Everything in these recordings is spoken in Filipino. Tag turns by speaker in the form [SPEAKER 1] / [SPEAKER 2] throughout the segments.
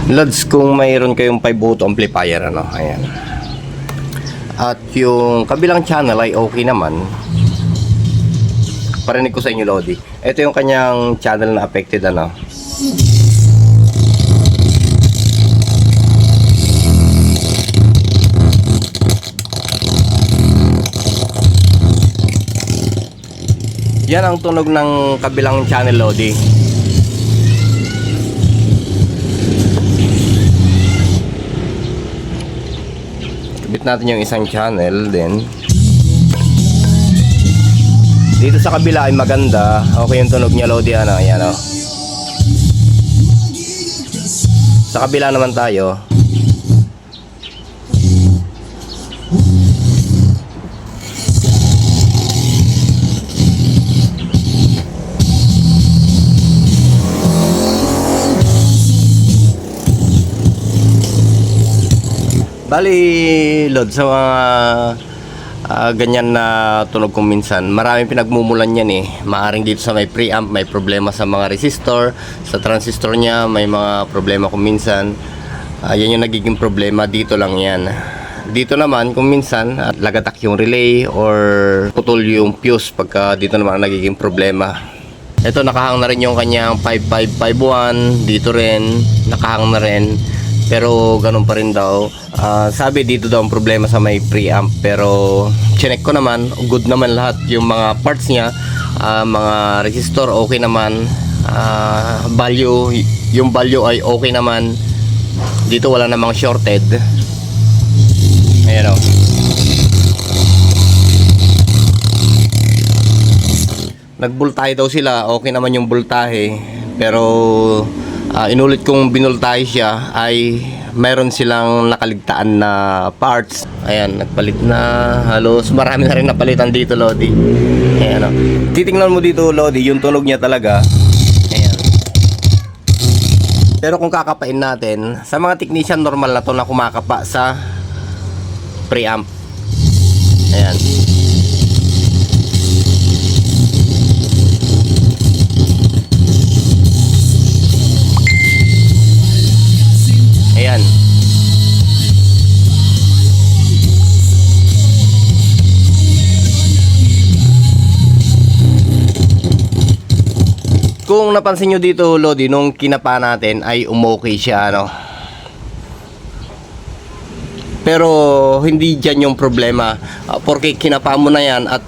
[SPEAKER 1] Lods, kung mayroon kayong 5 auto amplifier, ano, ayan. At yung kabilang channel ay okay naman. Parinig ko sa inyo, Lodi. Ito yung kanyang channel na affected, ano. Yan ang tunog ng kabilang channel, Lodi. Kabit natin yung isang channel din. Dito sa kabila ay maganda. Okay yung tunog niya, Lodi, ano, ayan, oh. Sa kabila naman tayo. Bali, Lord, sa mga ganyan na tunog kung minsan, maraming pinagmumulan yan eh. Maaring dito sa may preamp, may problema sa mga resistor, sa transistor niya, may mga problema kung minsan. Yan yung nagiging problema, dito lang yan. Dito naman, kung minsan, lagatak yung relay or putol yung fuse pagka dito naman nagiging problema. Ito, nakahang na rin yung kanyang 5551, dito rin, nakahang na rin. Pero ganun pa rin daw. Sabi dito daw ang problema sa may preamp. Pero chinek ko naman, good naman lahat yung mga parts niya. Mga resistor okay naman. Yung value ay okay naman. Dito wala namang shorted. Ayan o. Nagbultahe daw sila, okay naman yung bultahe. Pero inulit kong binultahe siya ay mayroon silang nakaligtaan na parts. Ayan, nagpalit na. Halos marami na rin napalitan dito, Lodi. Ayan, o. Titingnan mo dito, Lodi, yung tunog niya talaga. Ayan. Pero kung kakapain natin, sa mga technician normal na to na kumakapa sa preamp. Ayan. Ayan. Kung napansin nyo dito, Lodi, nung kinapa natin ay umokay siya, ano. Pero hindi dyan yung problema. Porque kinapa mo na yan at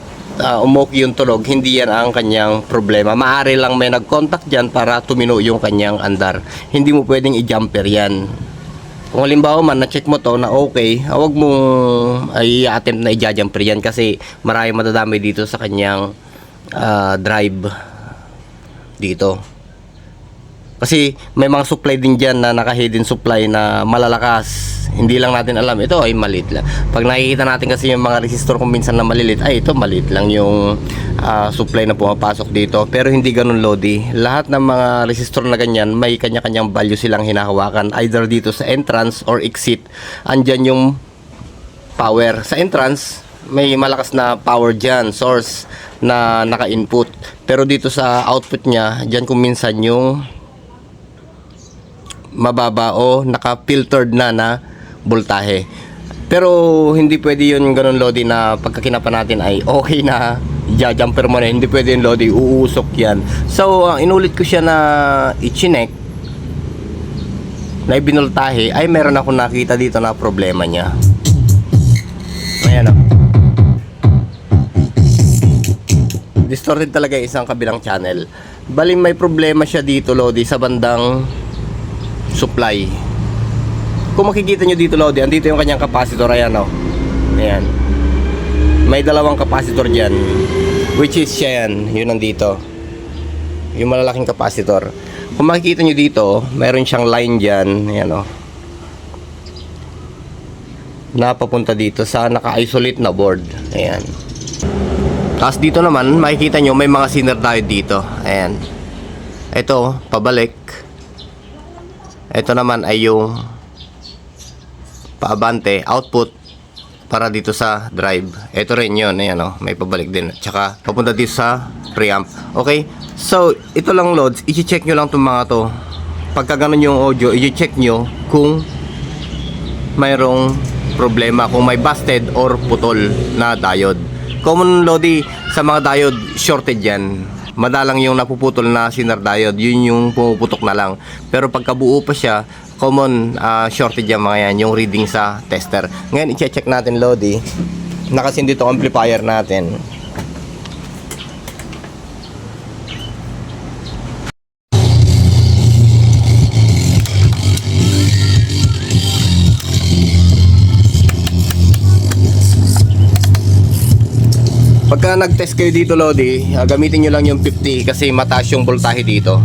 [SPEAKER 1] umokay yung tunog, hindi yan ang kanyang problema. Maaari lang may nag-contact dyan para tumino yung kanyang andar. Hindi mo pwedeng i-jumper yan. Kung halimbawa man na-check mo to na okay, huwag mong i-attempt na i-jumper yan kasi marami madadami dito sa kanyang drive dito. Kasi may mga supply din dyan na naka-hidden supply na malalakas. Hindi lang natin alam. Ito ay maliit lang. Pag nakikita natin kasi yung mga resistor kung minsan na malilit, ay ito maliit lang yung supply na pumapasok dito. Pero hindi ganun, Lodi. Lahat ng mga resistor na ganyan, may kanya-kanyang value silang hinahawakan. Either dito sa entrance or exit. Andyan yung power. Sa entrance, may malakas na power dyan, source na naka-input. Pero dito sa output niya, dyan kung minsan yung mababa o naka-filtered na voltahe. Pero hindi pwede yun ganun, Lodi, na pagkakinapa natin ay okay na jumper mo na. Hindi pwede yun, Lodi, uusok yan. So inulit ko siya na i-chinek na ibinultahe, ay meron ako nakita dito na problema niya. Ayan o. Distorted talaga yung isang kabilang channel. Baling may problema siya dito, Lodi, sa bandang supply. Kung makikita nyo dito, Lodi, andito yung kanyang capacitor. Ayan o. Ayan. May dalawang capacitor dyan, which is siya yan. Yun nandito, yung malalaking capacitor. Kung makikita nyo dito, mayroon siyang line dyan. Ayan o, napapunta dito sa naka-isolate na board. Ayan. Tapos dito naman, makikita nyo may mga sinner diode dito. Ayan. Ito, pabalik. Ito naman ay yung paabante, output para dito sa drive. Ito rin yun, ayan o, may pabalik din. Tsaka papunta dito sa preamp. Okay, so ito lang, loads, i-check nyo lang itong mga to pagka ganun yung audio, i-check nyo kung mayroong problema, kung may busted or putol na diode. Common Lodi, sa mga diode, shorted yan. Madalang yung napuputol na Zener diode, yun yung pumuputok na lang. Pero pagka buo pa siya, common shorted yan mga yan, yung reading sa tester. Ngayon, i-check natin Lodi. Nakasindi itong amplifier natin. Pagka nag-test kayo dito Lodi, gamitin nyo lang yung 50 kasi mataas yung voltahe dito.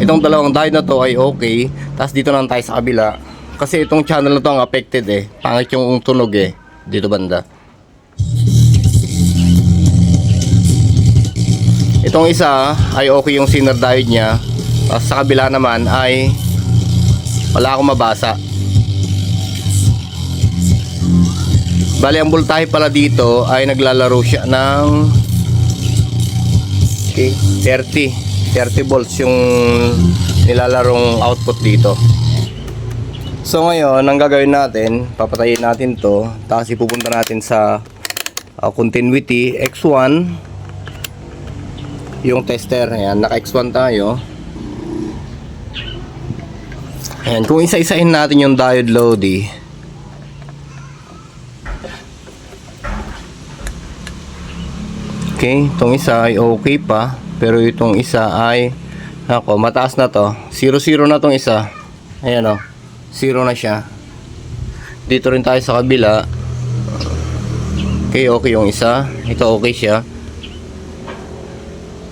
[SPEAKER 1] Itong dalawang diode na to ay okay. Tapos dito lang tayo sa kabila. Kasi itong channel na to ang affected eh. Pangit yung tunog eh. Dito banda. Itong isa ay okay yung Zener diode niya. Tapos sa kabila naman ay wala akong mabasa. Bali ang voltahe pala dito ay naglalaro siya ng 30 volts yung nilalarong output dito. So ngayon, ang gagawin natin, papatayin natin to, tapos ipupunta natin sa continuity X1 yung tester. Ayan, naka X1 tayo. Ayan, kung isa-isahin natin yung diode Lodi. Okay, itong isa ay okay pa. Pero itong isa ay ako, mataas na to. 0-0 na tong isa. Ayan o. 0 na siya. Dito rin tayo sa kabila. Okay, okay yung isa. Ito okay siya.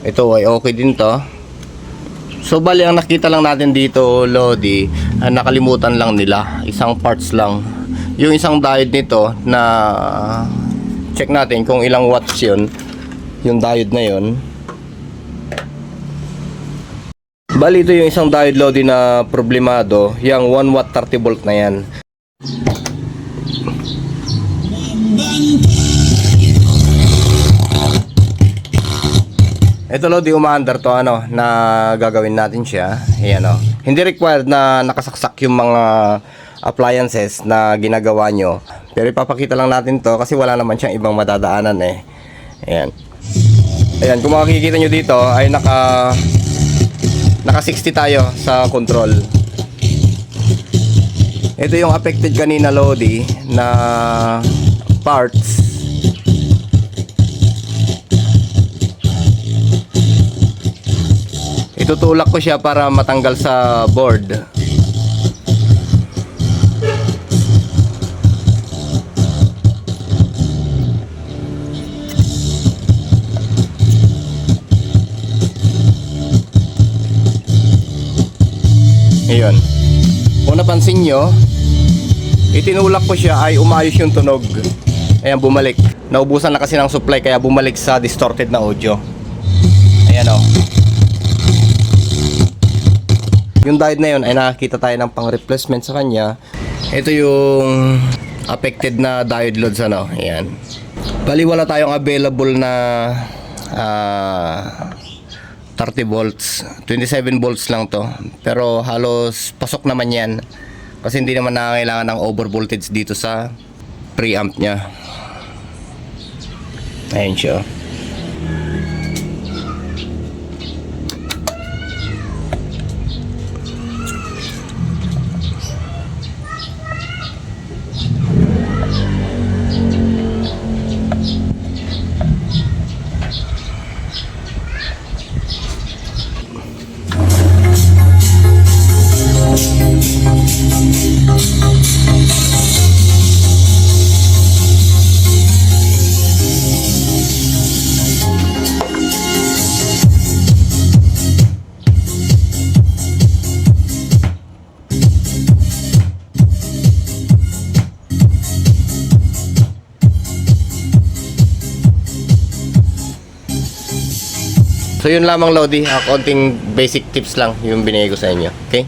[SPEAKER 1] Ito ay okay din to. So bali ang nakita lang natin dito Lodi, nakalimutan lang nila. Isang parts lang. Yung isang diode nito na check natin kung ilang watts yun. Yung diode na yun. Bali ito yung isang diode Lodi na problemado, yung 1 watt 30 volt na yan. Ito Lodi, umaandar to ano, na gagawin natin siya. Ayan o. Hindi required na nakasaksak yung mga appliances na ginagawa nyo. Pero ipapakita lang natin to kasi wala naman siyang ibang madadaanan eh. Ayan. Ayan, kung makikita nyo dito ay naka 60 tayo sa control. Ito yung affected kanina Lodi na parts. Itutulak ko siya para matanggal sa board. Ayun. Kung napansin nyo, itinulak ko siya ay umayos yung tunog. Ayan, bumalik. Naubusan na kasi ng supply kaya bumalik sa distorted na audio. Ayan o. Yung diode na yun ay nakakita tayo ng pang replacement sa kanya. Ito yung affected na diode loads ano. Ayan. Bali wala tayong available na 30 volts, 27 volts lang to, pero halos pasok naman yan kasi hindi naman nakakailangan ng over voltage dito sa preamp nya. Ayun siya. So yun lamang Lodi, konting basic tips lang yung binigay ko sa inyo. Okay?